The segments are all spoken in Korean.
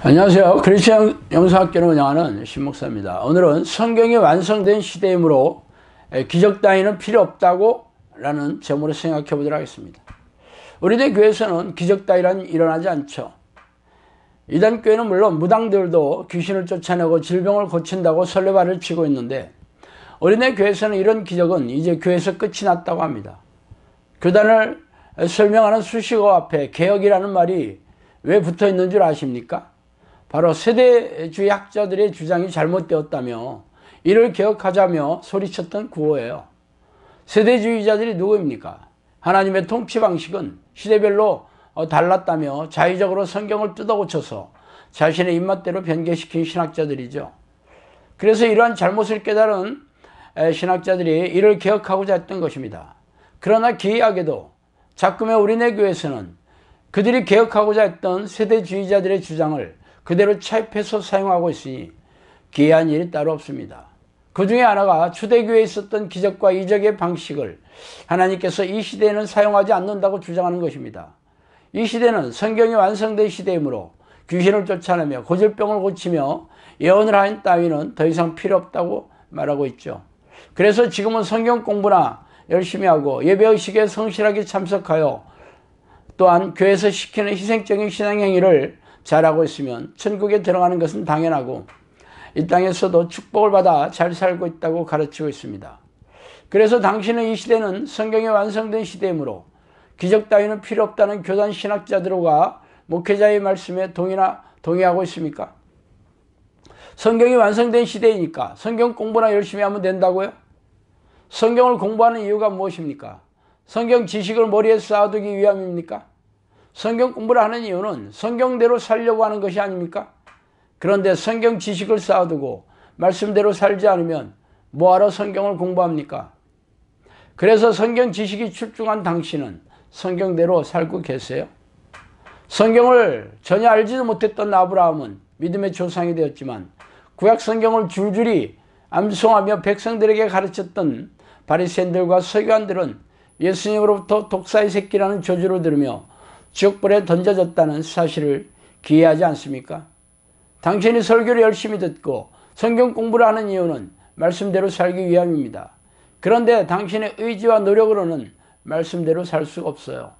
안녕하세요. 그리스도인 영성학교를 운영하는 신목사입니다. 오늘은 성경이 완성된 시대이므로 기적 따위는 필요 없다고 라는 제목으로 생각해 보도록 하겠습니다. 우리들 교회에서는 기적 따위란 일어나지 않죠. 이단 교회는 물론 무당들도 귀신을 쫓아내고 질병을 고친다고 설레발을 치고 있는데, 우리네 교회에서는 이런 기적은 이제 교회에서 끝이 났다고 합니다. 교단을 설명하는 수식어 앞에 개혁이라는 말이 왜 붙어 있는 줄 아십니까? 바로 세대주의 학자들의 주장이 잘못되었다며 이를 개혁하자며 소리쳤던 구호예요. 세대주의자들이 누구입니까? 하나님의 통치 방식은 시대별로 달랐다며 자의적으로 성경을 뜯어고쳐서 자신의 입맛대로 변개시킨 신학자들이죠. 그래서 이러한 잘못을 깨달은 신학자들이 이를 개혁하고자 했던 것입니다. 그러나 기이하게도 자꾸만 우리네 교회에서는 그들이 개혁하고자 했던 세대주의자들의 주장을 그대로 차입해서 사용하고 있으니 기이한 일이 따로 없습니다. 그 중에 하나가 초대교회에 있었던 기적과 이적의 방식을 하나님께서 이 시대에는 사용하지 않는다고 주장하는 것입니다. 이 시대는 성경이 완성된 시대이므로 귀신을 쫓아내며 고질병을 고치며 예언을 하는 따위는 더 이상 필요 없다고 말하고 있죠. 그래서 지금은 성경 공부나 열심히 하고 예배의식에 성실하게 참석하여 또한 교회에서 시키는 희생적인 신앙행위를 잘하고 있으면 천국에 들어가는 것은 당연하고 이 땅에서도 축복을 받아 잘 살고 있다고 가르치고 있습니다. 그래서 당신은 이 시대는 성경이 완성된 시대이므로 기적 따위는 필요 없다는 교단 신학자들과 목회자의 말씀에 동의하고 있습니까? 성경이 완성된 시대이니까 성경 공부나 열심히 하면 된다고요? 성경을 공부하는 이유가 무엇입니까? 성경 지식을 머리에 쌓아두기 위함입니까? 성경 공부를 하는 이유는 성경대로 살려고 하는 것이 아닙니까? 그런데 성경 지식을 쌓아두고 말씀대로 살지 않으면 뭐하러 성경을 공부합니까? 그래서 성경 지식이 출중한 당신은 성경대로 살고 계세요? 성경을 전혀 알지도 못했던 아브라함은 믿음의 조상이 되었지만 구약 성경을 줄줄이 암송하며 백성들에게 가르쳤던 바리새인들과 서기관들은 예수님으로부터 독사의 새끼라는 저주를 들으며 지옥불에 던져졌다는 사실을 기이하지 않습니까? 당신이 설교를 열심히 듣고 성경 공부를 하는 이유는 말씀대로 살기 위함입니다. 그런데 당신의 의지와 노력으로는 말씀대로 살 수가 없어요.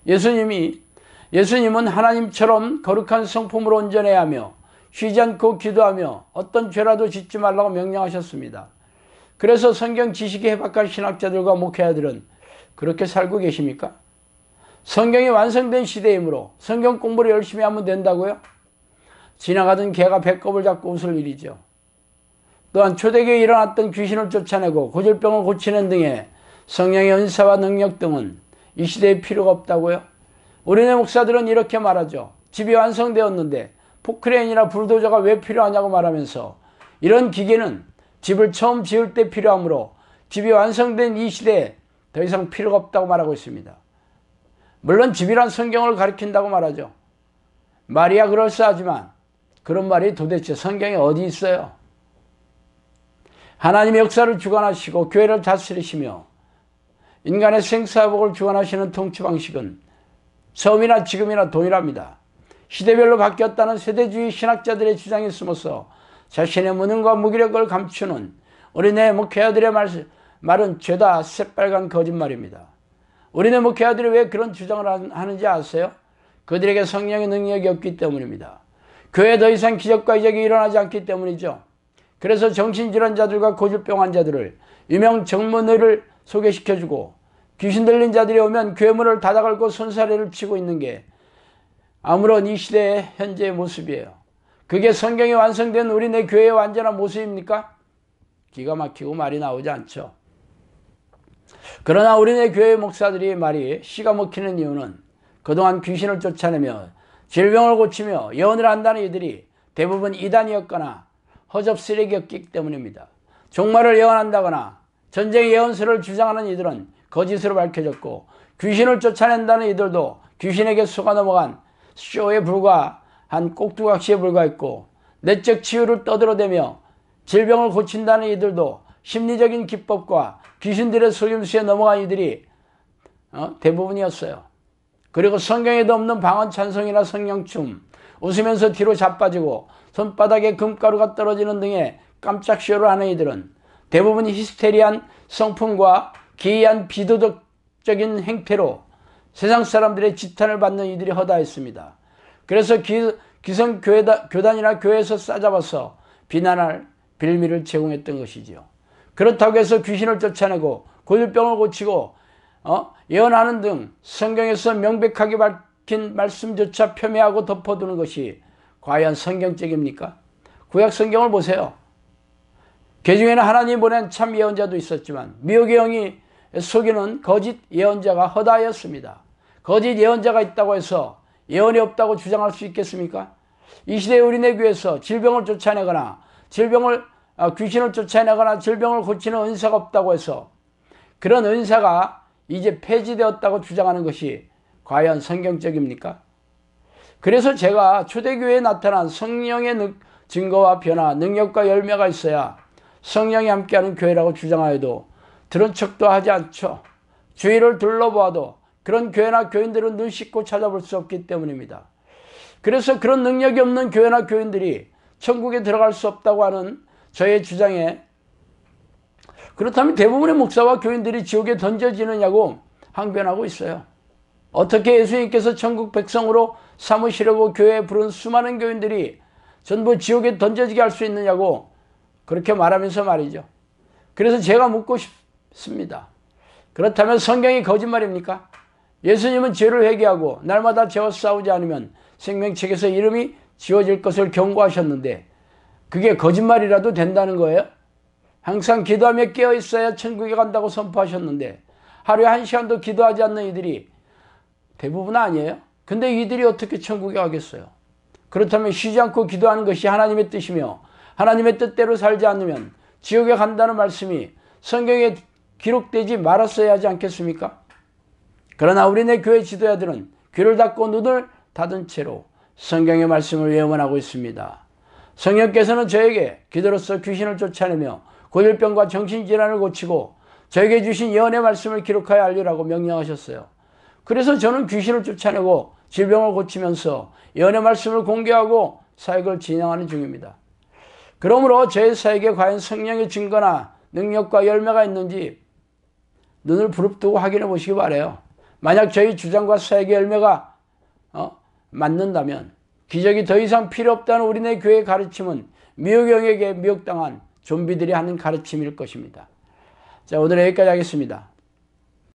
예수님은 하나님처럼 거룩한 성품으로 온전해야 하며 쉬지 않고 기도하며 어떤 죄라도 짓지 말라고 명령하셨습니다. 그래서 성경 지식이 해박한 신학자들과 목회자들은 그렇게 살고 계십니까? 성경이 완성된 시대이므로 성경 공부를 열심히 하면 된다고요? 지나가던 개가 배꼽을 잡고 웃을 일이죠. 또한 초대교회에 일어났던 귀신을 쫓아내고 고질병을 고치는 등의 성령의 은사와 능력 등은 이 시대에 필요가 없다고요? 우리네 목사들은 이렇게 말하죠. 집이 완성되었는데 포크레인이나 불도저가 왜 필요하냐고 말하면서 이런 기계는 집을 처음 지을 때 필요하므로 집이 완성된 이 시대에 더 이상 필요가 없다고 말하고 있습니다. 물론 집이란 성경을 가리킨다고 말하죠. 말이야 그럴싸하지만 그런 말이 도대체 성경에 어디 있어요? 하나님의 역사를 주관하시고 교회를 다스리시며 인간의 생사복을 주관하시는 통치 방식은 처음이나 지금이나 동일합니다. 시대별로 바뀌었다는 세대주의 신학자들의 주장에 숨어서 자신의 무능과 무기력을 감추는 우리네 목회자들의 말은 죄다 새빨간 거짓말입니다. 우리네 목회자들이 왜 그런 주장을 하는지 아세요? 그들에게 성령의 능력이 없기 때문입니다. 교회에 더 이상 기적과 이적이 일어나지 않기 때문이죠. 그래서 정신질환자들과 고질병 환자들을 유명 전문의를 소개시켜주고 귀신 들린 자들이 오면 교회 문을 닫아걸고 손사래를 치고 있는 게 아무런 이 시대의 현재의 모습이에요. 그게 성경이 완성된 우리네 교회의 완전한 모습입니까? 기가 막히고 말이 나오지 않죠. 그러나 우리네 교회 목사들이 말이 씨가 먹히는 이유는 그동안 귀신을 쫓아내며 질병을 고치며 예언을 한다는 이들이 대부분 이단이었거나 허접 쓰레기였기 때문입니다. 종말을 예언한다거나 전쟁의 예언서를 주장하는 이들은 거짓으로 밝혀졌고 귀신을 쫓아낸다는 이들도 귀신에게 속아 넘어간 쇼에 불과한 꼭두각시에 불과했고 내적 치유를 떠들어대며 질병을 고친다는 이들도 심리적인 기법과 귀신들의 속임수에 넘어간 이들이 대부분이었어요. 그리고 성경에도 없는 방언 찬송이나 성령춤, 웃으면서 뒤로 자빠지고 손바닥에 금가루가 떨어지는 등의 깜짝 쇼를 하는 이들은 대부분 히스테리한 성품과 기이한 비도덕적인 행태로 세상 사람들의 지탄을 받는 이들이 허다했습니다. 그래서 기성 교단이나 교회에서 싸잡아서 비난할 빌미를 제공했던 것이지요. 그렇다고 해서 귀신을 쫓아내고 고질병을 고치고 예언하는 등 성경에서 명백하게 밝힌 말씀조차 폄훼하고 덮어두는 것이 과연 성경적입니까? 구약 성경을 보세요. 그 중에는 하나님이 보낸 참 예언자도 있었지만 미혹의 영이 속이는 거짓 예언자가 허다하였습니다. 거짓 예언자가 있다고 해서 예언이 없다고 주장할 수 있겠습니까? 이 시대에 우리네 교회에서 질병을 쫓아내거나 귀신을 쫓아내거나 질병을 고치는 은사가 없다고 해서 그런 은사가 이제 폐지되었다고 주장하는 것이 과연 성경적입니까? 그래서 제가 초대교회에 나타난 성령의 증거와 변화, 능력과 열매가 있어야 성령이 함께하는 교회라고 주장하여도 들은 척도 하지 않죠. 주위를 둘러보아도 그런 교회나 교인들은 눈 씻고 찾아볼 수 없기 때문입니다. 그래서 그런 능력이 없는 교회나 교인들이 천국에 들어갈 수 없다고 하는 저의 주장에 그렇다면 대부분의 목사와 교인들이 지옥에 던져지느냐고 항변하고 있어요. 어떻게 예수님께서 천국 백성으로 삼으시려고 교회에 부른 수많은 교인들이 전부 지옥에 던져지게 할 수 있느냐고 그렇게 말하면서 말이죠. 그래서 제가 묻고 싶습니다. 그렇다면 성경이 거짓말입니까? 예수님은 죄를 회개하고 날마다 죄와 싸우지 않으면 생명책에서 이름이 지워질 것을 경고하셨는데 그게 거짓말이라도 된다는 거예요? 항상 기도하며 깨어 있어야 천국에 간다고 선포하셨는데 하루에 1시간도 기도하지 않는 이들이 대부분 아니에요? 근데 이들이 어떻게 천국에 가겠어요? 그렇다면 쉬지 않고 기도하는 것이 하나님의 뜻이며 하나님의 뜻대로 살지 않으면 지옥에 간다는 말씀이 성경에 기록되지 말았어야 하지 않겠습니까? 그러나 우리네 교회 지도자들은 귀를 닫고 눈을 닫은 채로 성경의 말씀을 외면하고 있습니다. 성령께서는 저에게 기도로서 귀신을 쫓아내며 고질병과 정신질환을 고치고 저에게 주신 예언의 말씀을 기록하여 알리라고 명령하셨어요. 그래서 저는 귀신을 쫓아내고 질병을 고치면서 예언의 말씀을 공개하고 사역을 진행하는 중입니다. 그러므로 저의 사역에 과연 성령의 증거나 능력과 열매가 있는지 눈을 부릅뜨고 확인해 보시기 바라요. 만약 저희 주장과 사역의 열매가 맞는다면 기적이 더 이상 필요 없다는 우리네 교회의 가르침은 미혹영에게 미혹당한 좀비들이 하는 가르침일 것입니다. 자, 오늘 여기까지 하겠습니다.